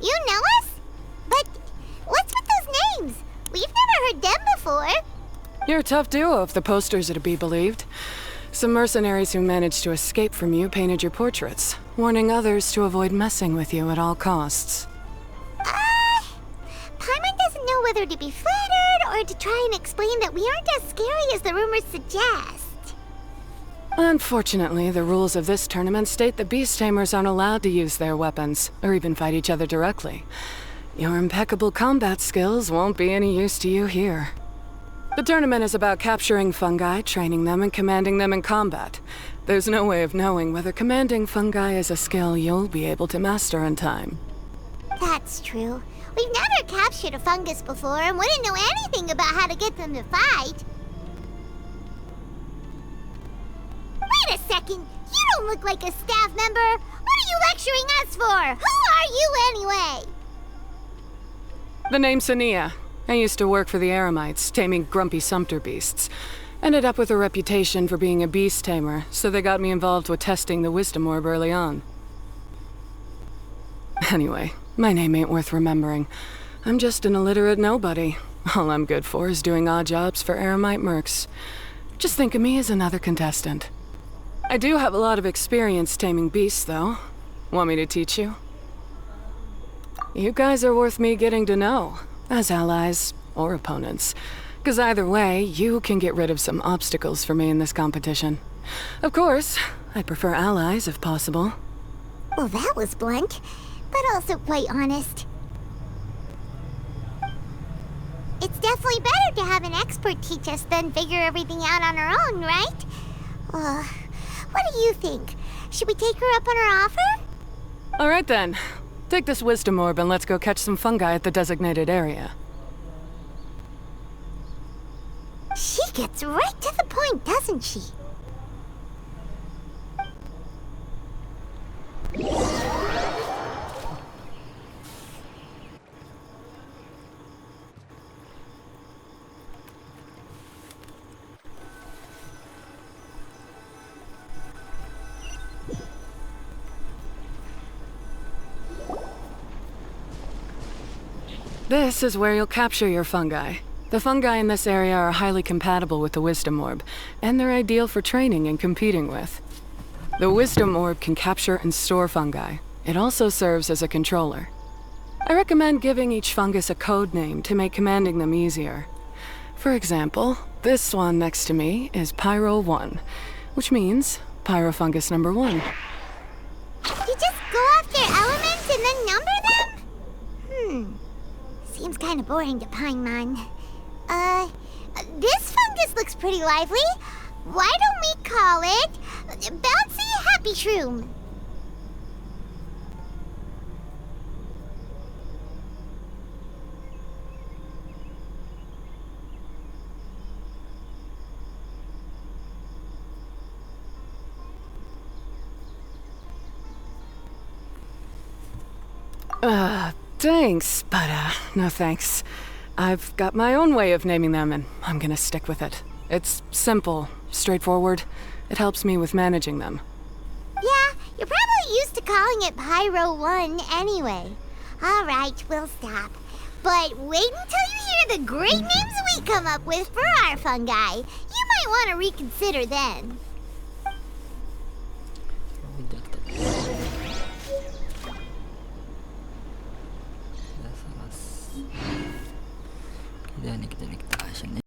You know us? But what's with those names? We've never heard them before. You're a tough duo if the posters are to be believed. Some mercenaries who managed to escape from you painted your portraits, warning others to avoid messing with you at all costs. Paimon doesn't know whether to be flattered or to try and explain that we aren't as scary as the rumors suggest. Unfortunately, the rules of this tournament state that beast tamers aren't allowed to use their weapons, or even fight each other directly. Your impeccable combat skills won't be any use to you here. The tournament is about capturing fungi, training them, and commanding them in combat. There's no way of knowing whether commanding fungi is a skill you'll be able to master in time. That's true. We've never captured a fungus before and wouldn't know anything about how to get them to fight. Wait a second! You don't look like a staff member! What are you lecturing us for? Who are you anyway? The name's Sania. I used to work for the Eremites, taming grumpy sumpter beasts. Ended up with a reputation for being a beast tamer, so they got me involved with testing the wisdom orb early on. Anyway, my name ain't worth remembering. I'm just an illiterate nobody. All I'm good for is doing odd jobs for Eremite mercs. Just think of me as another contestant. I do have a lot of experience taming beasts, though. Want me to teach you? You guys are worth me getting to know, as allies or opponents. 'Cause either way, you can get rid of some obstacles for me in this competition. Of course, I'd prefer allies if possible. Well, that was blunt, but also quite honest. It's definitely better to have an expert teach us than figure everything out on our own, right? What do you think? Should we take her up on her offer? All right then. Take this wisdom orb and let's go catch some fungi at the designated area. She gets right to the point, doesn't she? This is where you'll capture your fungi. The fungi in this area are highly compatible with the wisdom orb, and they're ideal for training and competing with. The wisdom orb can capture and store fungi. It also serves as a controller. I recommend giving each fungus a code name to make commanding them easier. For example, this one next to me is Pyro 1, which means Pyrofungus number 1. You just go off their elements and then number them? Seems kind of boring to Paimon. This fungus looks pretty lively. Why don't we call it Bouncy Happy Shroom? Thanks, but no thanks. I've got my own way of naming them, and I'm gonna stick with it. It's simple, straightforward. It helps me with managing them. Yeah, you're probably used to calling it Pyro 1 anyway. All right, we'll stop. But wait until you hear the great names we come up with for our fungi. You might want to reconsider then. كده نقدر نقطع عشان